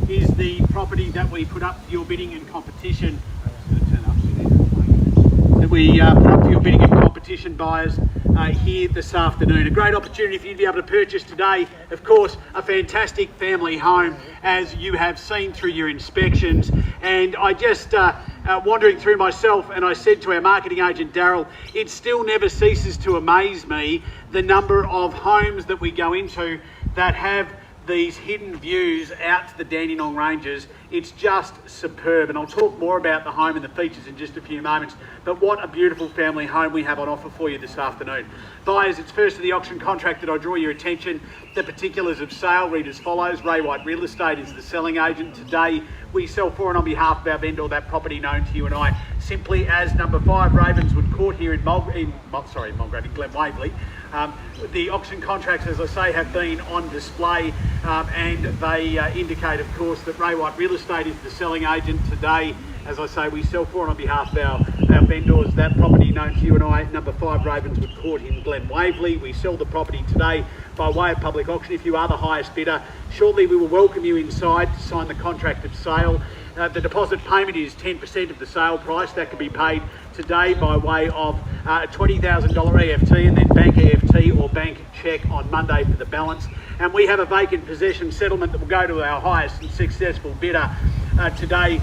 is the property that we put up for your bidding and competition. That we put up for your bidding and competition, buyers, here this afternoon. A great opportunity for you to be able to purchase today. Of course, a fantastic family home, as you have seen through your inspections. And I just wandering through myself, and I said to our marketing agent Darryl, it still never ceases to amaze me the number of homes that we go into that have these hidden views out to the Dandenong Ranges. It's just superb, and I'll talk more about the home and the features in just a few moments. But what a beautiful family home we have on offer for you this afternoon. Buyers, it's first to the auction contract that I draw your attention. The particulars of sale read as follows. Ray White Real Estate is the selling agent. Today we sell for and on behalf of our vendor that property known to you and I simply as number 5 Ravenswood Court here in Glen Waverley. The auction contracts, as I say, have been on display, and they indicate, of course, that Ray White Real Estate is the selling agent. Today, as I say, we sell for and on behalf of our vendors that property known to you and I, number 5 Ravenswood Court in Glen Waverley. We sell the property today by way of public auction. If you are the highest bidder, shortly we will welcome you inside to sign the contract of sale. The deposit payment is 10% of the sale price. That can be paid today by way of a $20,000 EFT and then bank EFT or bank cheque on Monday for the balance. And we have a vacant possession settlement that will go to our highest and successful bidder today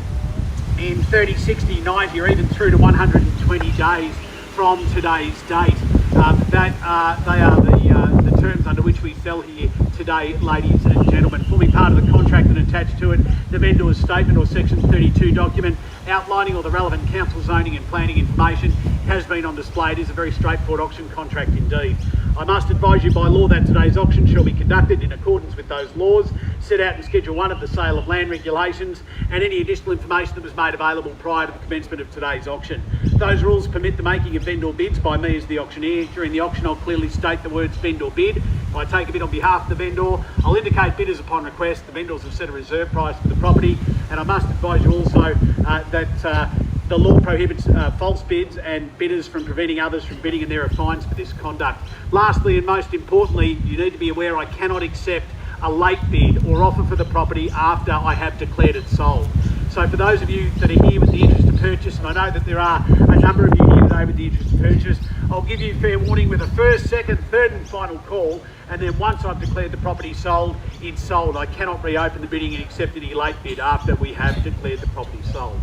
in 30, 60, 90 or even through to 120 days from today's date. They are the terms under which we sell here today, ladies and gentlemen. Forming part of the contract and attached to it, the vendor's statement or section 32 document outlining all the relevant council zoning and planning information has been on display. It is a very straightforward auction contract indeed. I must advise you by law that today's auction shall be conducted in accordance with those laws set out in Schedule 1 of the Sale of Land Regulations and any additional information that was made available prior to the commencement of today's auction. Those rules permit the making of vendor bids by me as the auctioneer. During the auction, I'll clearly state the words vendor bid. If I take a bid on behalf of the vendor, I'll indicate bidders upon request. The vendors have set a reserve price for the property, and I must advise you also that the law prohibits false bids and bidders from preventing others from bidding, and there are fines for this conduct. Lastly, and most importantly, you need to be aware I cannot accept a late bid or offer for the property after I have declared it sold. So for those of you that are here with the interest to purchase, and I know that there are a number of you here today with the interest to purchase, I'll give you fair warning with a first, second, third and final call, and then once I've declared the property sold, it's sold. I cannot reopen the bidding and accept any late bid after we have declared the property sold.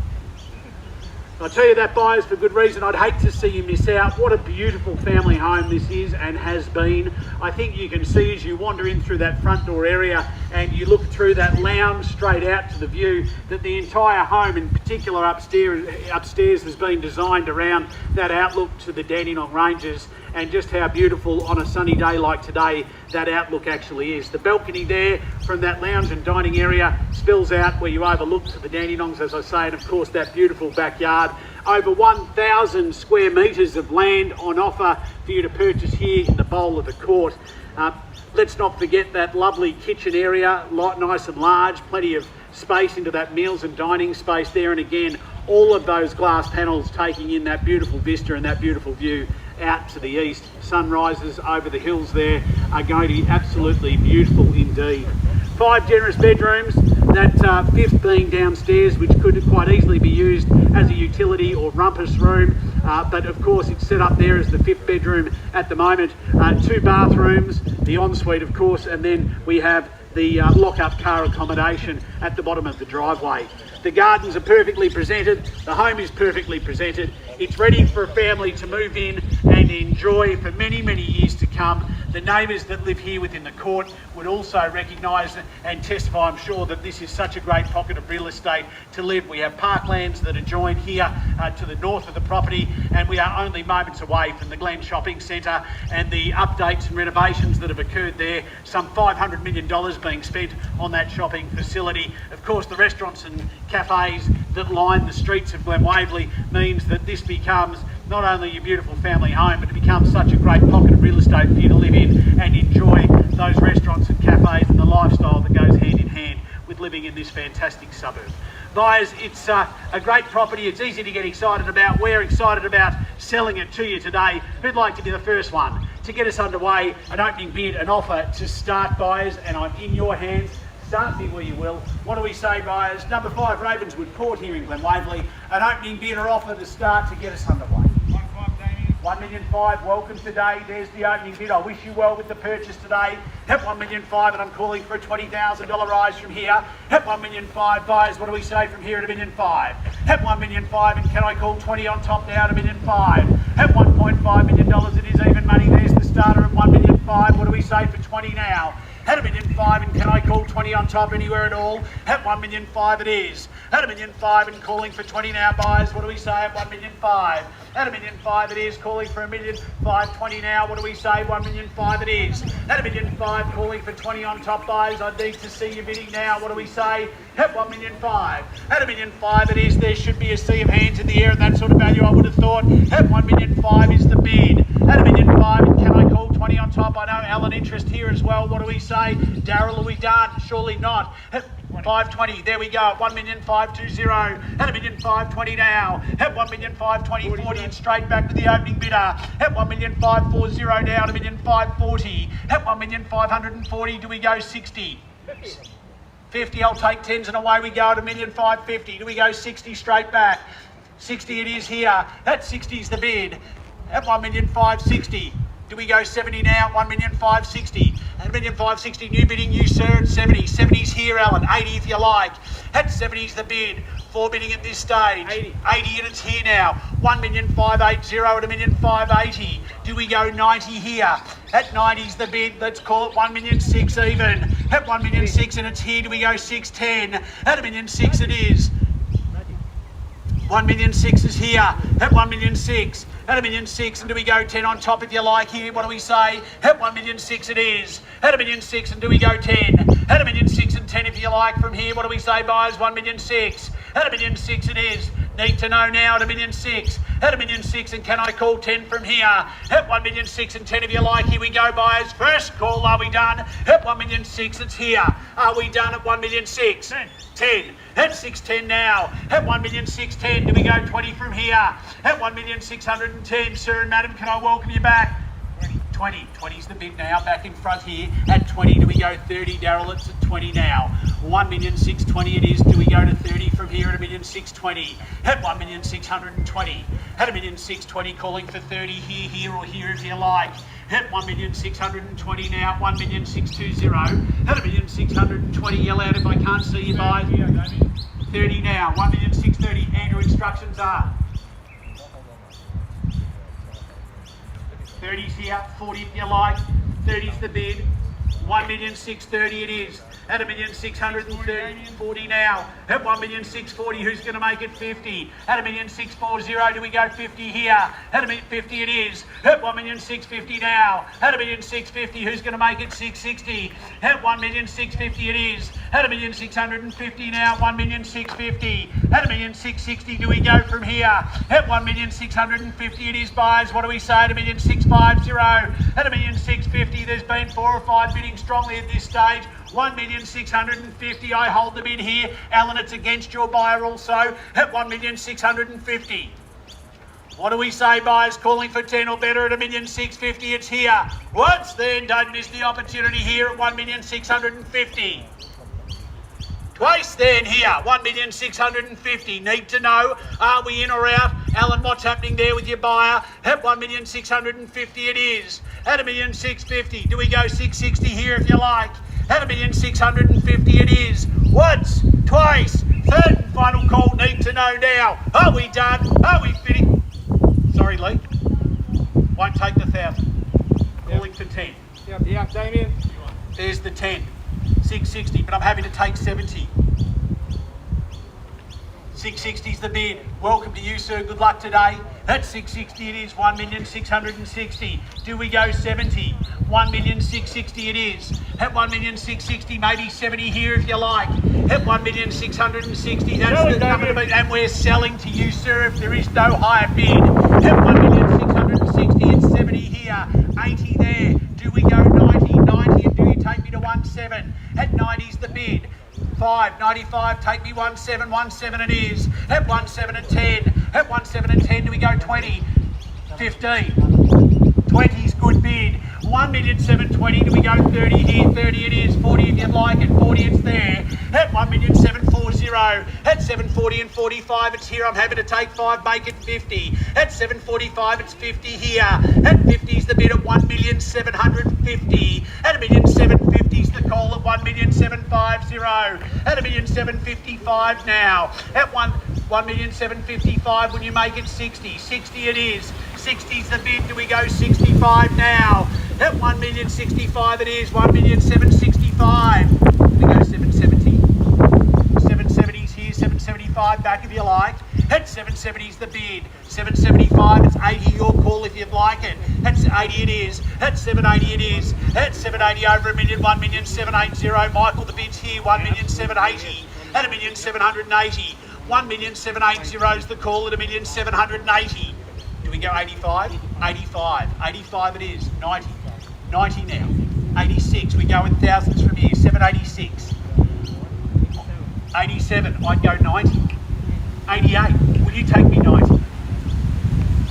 I tell you that, buyers, for good reason. I'd hate to see you miss out. What a beautiful family home this is and has been. I think you can see as you wander in through that front door area and you look through that lounge straight out to the view that the entire home, in particular upstairs has been designed around that outlook to the Dandenong Ranges, and just how beautiful on a sunny day like today that outlook actually is. The balcony there from that lounge and dining area spills out where you overlook to the Dandenongs, as I say, and of course that beautiful backyard. Over 1,000 square metres of land on offer for you to purchase here in the bowl of the court. Let's not forget that lovely kitchen area, nice and large, plenty of space into that meals and dining space there, and again all of those glass panels taking in that beautiful vista and that beautiful view out to the east. Sunrises over the hills there are going to be absolutely beautiful indeed. 5 generous bedrooms, that 5th being downstairs, which could quite easily be used as a utility or rumpus room, but of course it's set up there as the 5th bedroom at the moment. 2 bathrooms, the ensuite of course, and then we have the lock-up car accommodation at the bottom of the driveway. The gardens are perfectly presented, the home is perfectly presented, it's ready for a family to move in and enjoy for many, many years to come. The neighbours that live here within the court would also recognise and testify, I'm sure, that this is such a great pocket of real estate to live. We have parklands that are joined here to the north of the property, and we are only moments away from the Glen Shopping Centre and the updates and renovations that have occurred there. Some $500 million being spent on that shopping facility. Of course, the restaurants and cafes that line the streets of Glen Waverley means that this becomes not only a beautiful family home, but it becomes such a great pocket of real estate for you to live in and enjoy those restaurants and cafes and the lifestyle that goes hand in hand with living in this fantastic suburb. Buyers, it's a great property. It's easy to get excited about. We're excited about selling it to you today. Who'd like to be the first one to get us underway? An opening bid, an offer to start, buyers, and I'm in your hands. start me where you will. What do we say, buyers? Number 5, Ravenswood, caught here in Glen Waverley. An opening bid or offer to start to get us underway. 1,500,000, welcome today. There's the opening bid. I wish you well with the purchase today. Hep 1,500,000, and I'm calling for a $20,000 rise from here. Hep 1,500,000, buyers, what do we say from here at $1,500,000? Hep 1,500,000, and can I call 20 on top now at $1,500,000? Hep $1.5 million, it is even money. There's the starter at 1,500,000. What do we say for 20 now? At $1,500,000, and can I call 20 on top anywhere at all? At 1,500,000 it is. At $1,500,000 and calling for 20 now, buyers. What do we say at 1,500,000? At $1,500,000 it is, calling for $1,520 now. What do we say? 1,500,000 it is. At $1,500,000 calling for 20 on top, buyers. I need to see you bidding now. What do we say? At 1,500,000. At $1,500,000 it is. There should be a sea of hands in the air at that sort of value, I would have thought. At 1,500,000 is the bid. At $1,500,000, and can I call 20 on top? I know Alan interest here as well. What do we say? Darryl, are we done? Surely not. At 520, there we go. 1,520. At $1,520 now. At 1,520, 40, and straight back to the opening bidder. At 1,540 now to 1,540. At 1,540, do we go 60? 50, I'll take 10s and away we go at 1,550. Do we go 60 straight back? 60 it is here. At 60 is the bid. At 1,560. Do we go 70 now? 1,560. At 1,560, new bidding, you sir, at 70. 70's here, Alan. 80 if you like. At 70's the bid. 4 bidding at this stage. 80 and it's here now. 1,580 at 1,580. Do we go 90 here? At 90's the bid. Let's call it 1,600,000 even. At 1,600,000 and it's here. Do we go 610? At 1,600,000 it is. 1,600,000 is here. At 1,600,000. At 1,600,000, and do we go 10 on top if you like here? What do we say? At 1,600,000 it is. At 1,600,000, and do we go 10? At 1,600,000 and 10 if you like from here. What do we say, buyers? 1,600,000. At 1,600,000 it is. Need to know now at 1,600,000. At 1,600,000, and can I call 10 from here? At 1,600,000 and 10 if you like. Here we go, buyers. First call, are we done? At 1,600,000, it's here. Are we done at 1,600,000? 10. At 610 now. At 1,610, do we go 20 from here? At 1,610, sir and madam, can I welcome you back? 20. 20's the bid now, back in front here. At 20, do we go 30, Darryl? It's at 20 now. 1,620 it is. Do we go to 30 from here at 1,620? At 1,620. At 1,620, calling for 30 here, or here if you like. At 1,620 now. 1,620. At 1,620, yell out if I can't see you by 30 now. 1,630. Andrew, instructions are 30's here, 40 if you like. 30's the bid. 1,630 it is. At 1,630, 40 now. At 1,640, who's going to make it 50? At 1,640, do we go 50 here? At 1,50 it is. At 1,650 now. At 1,650, who's going to make it 660? At 1,650 it is. At 1,650 now. 1,650. At 1,660, do we go from here? At 1,650 it is, buyers. What do we say? At 1,650. At 1,650, there's been 4 or 5 bidding strongly at this stage. 1,650, I hold the bid here. Alan, it's against your buyer also. At 1,650. What do we say, buyers? Calling for 10 or better at 1,650, it's here. Once then, don't miss the opportunity here at 1,650. Twice then here, 1,650. Need to know, are we in or out? Alan, what's happening there with your buyer? At 1,650 it is. At 1,650, do we go 660 here if you like? At 1,650 it is. Once, twice, third and final call, need to know now. Are we done? Are we finished? Sorry, Lee. Won't take the 1,000. Calling for 10. Yep, Damien. There's the 10. 660, but I'm happy to take 70. 660's the bid. Welcome to you, sir. Good luck today. At 660 it is. 1,660. Do we go 70? 1,660 it is. At 1,660, maybe 70 here if you like. At 1,660, that's the number to beat. And we're selling to you, sir, if there is no higher bid. At 1,660, it's 70 here. 80 there. Do we go 90? 90, and do you take me to 17? At 90's the bid. 595, take me 17, 17 it is. At 17 and 10. At 17 and 10, do we go 20? 15. 20's good bid. 1,720,000. Do we go 30 here? 30 it is. 40 if you'd like it. 40 it's there. At 1,740,000. At 740 and 45 it's here. I'm happy to take 5, make it 50. At 745 it's 50 here. At 50 is the bid at 1,750,000. At 1,750,000 is the call at 1,750,000. At 1,755,000 now. At 1,755,000, will you make it 60? 60 it is. 60's the bid. Do we go 65 now? At 1,065,000 it is. 1,765,000. Do we go 770? 770's here. 775 back if you like. At 770's the bid. 775, it's 80 your call if you'd like it. At 80 it is. At 780 it is. At 780 over a million. 1,780,000. Michael, the bid's here. 1,780,000. At 1,780,000. 1,780,000 is the call at 1,780,000. Do we go 85? 85. 85 it is. 90. 90 now. 86. We go in thousands from here. 786. 87. I'd go 90. 88. Will you take me 90?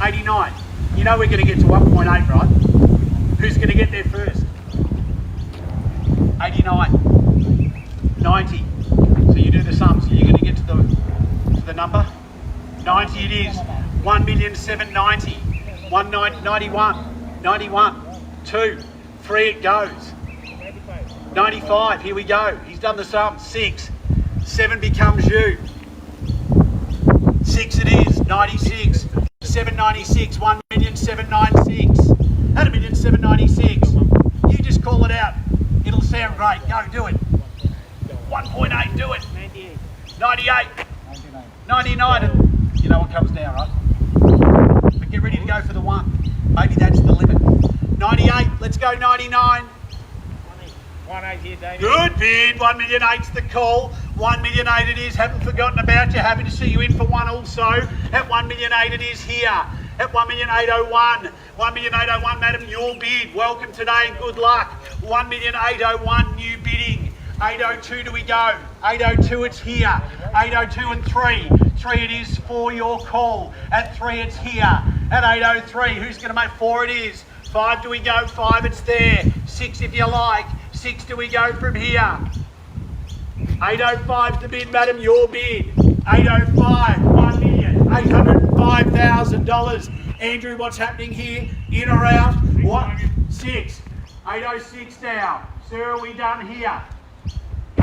89. You know we're going to get to 1.8, right? Who's going to get there first? 89. 90. So you do the sum. So you're going to get to the number. 90 it is. 1,790,000. 91. 91. 2. 3 it goes. 95. Here we go. He's done the sum. 6. 7 becomes you. 6 it is. 96. 796. 1,796,000. At 1,796,000. You just call it out. It'll sound great. Go do it. 1.8. Do it. 98. 99. And you know what comes down, right? But get ready to go for the 1. Maybe that's the limit. 98. Let's go 99. 1.8 here, David. Good bid. 1,008,000's the call. 1,008,000 it is. Haven't forgotten about you. Happy to see you in for 1 also. At 1,008,000 it is here. At 1,801,000. 1,801,000, madam, your bid. Welcome today and good luck. 1,801,000 new bidding. 802 do we go? 802 it's here. 802 and 3. 3 it is for your call. At 3 it's here. At 803, who's going to make 4 it is. 5 do we go? 5 it's there. 6 if you like. 6 do we go from here. 805's the bid, madam, your bid. 805, $1,805,000. Andrew, what's happening here? In or out? What? 6. 806 now. Sir, are we done here?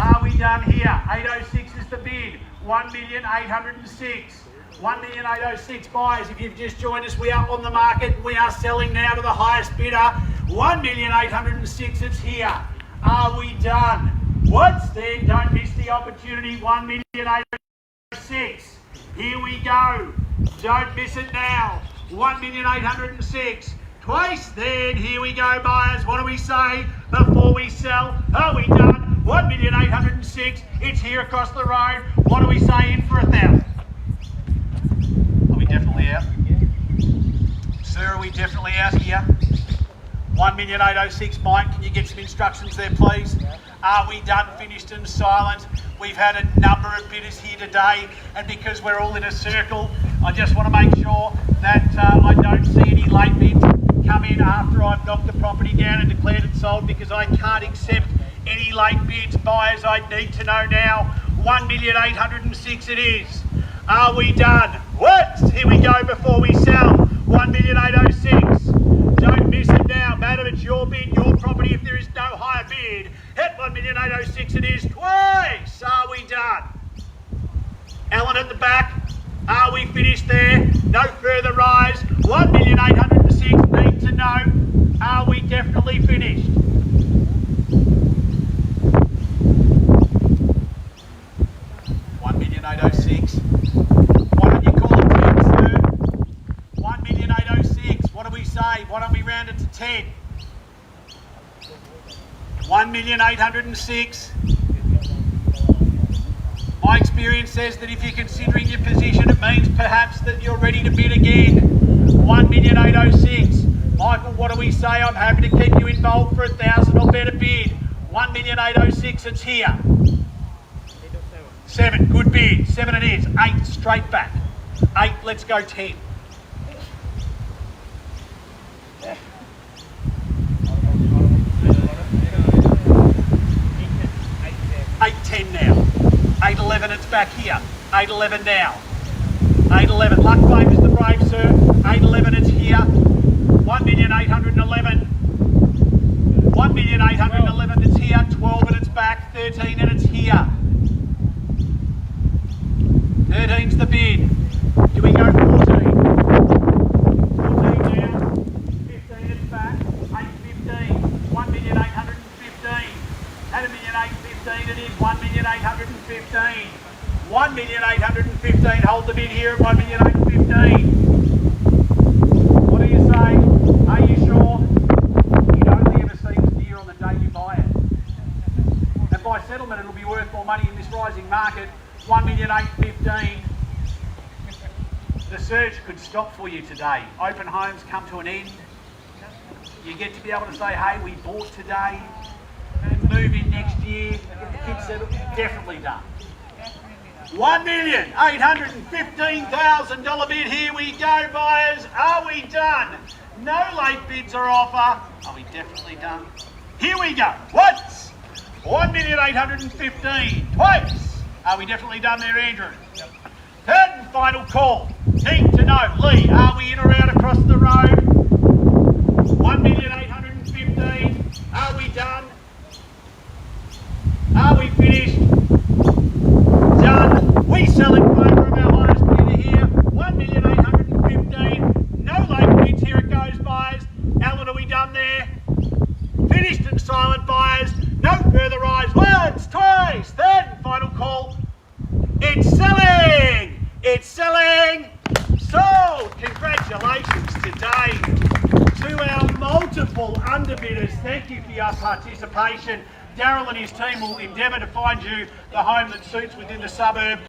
Are we done here? 806 is the bid. 1,806,000. 1,806,000 buyers. If you've just joined us, we are on the market. We are selling now to the highest bidder. 1,806,000. It's here. Are we done? What's there? Don't miss the opportunity. 1,806,000. Here we go. Don't miss it now. 1,806,000. Twice then. Here we go, buyers. What do we say before we sell? Are we done? 1,806,000. It's here across the road. What do we say in for 1,000? Are we definitely out? Sir, are we definitely out here? 1,806,000. Mike, can you get some instructions there, please? Are we done, finished and silent? We've had a number of bidders here today, and because we're all in a circle, I just want to make sure that I don't see any late bids come in after I've knocked the property down and declared it sold, because I can't accept any late bids. Buyers, I need to know now. 1,806,000 it is. Are we done? What? Here we go before we sell. 1,806,000. Don't miss it now. Madam, it's your bid, your property. If there is no higher bid, at 1,806,000 it is. Twice. Are we done? Alan at the back. Are we finished there? No further rise. 1,806,000. Need to know. Are we definitely finished? $1,806,000. Why don't you call it 10, sir? 1,806,000. What do we say? Why don't we round it to 10? 1,806,000. My experience says that if you're considering your position, it means perhaps that you're ready to bid again. 1,806,000. Michael, what do we say? I'm happy to keep you involved for 1,000 or better bid. 1,806,000. It's here. 7, good bid. 7 it is. 8, straight back. 8, let's go 10. 811, it's back here. 811 now. 811, luck favours the brave, sir. 811, it's here. 1,811,000. 1,811,000, it's here. 12 and it's back. 13 and it's here. 13's the bid. Do we go 14? 14 now. 15 it's back. 815. 1,815,000. At 1,815,000 it is. 1,815,000. 1,815,000. Hold the bid here at 1,815,000. What do you say? Are you sure? You'd only ever see this deer on the day you buy it. And by settlement it'll be worth more money in this rising market. 1,815,000. The surge could stop for you today. Open homes come to an end. You get to be able to say, hey, we bought today, move in next year, get the kids settled. Definitely done. $1,815,000 bid. Here we go, buyers. Are we done? No late bids or offer. Are we definitely done? Here we go. Once. 1,815,000. Twice. Are we definitely done there, Andrew? Yep. Third and final call. Keen to know, Lee, are we in or out across the road? 1,815,000. Are we done? Are we finished? Done. We sell in favour of our highest bidder here. 1,815,000. No late bids. Here it goes, buyers. Alan, are we done there? Finished and silent, buyers. No further eyes. Once, twice. Third and final call. It's selling! It's selling! Sold! Congratulations today to our multiple underbidders. Thank you for your participation. Darryl and his team will endeavour to find you the home that suits within the suburb.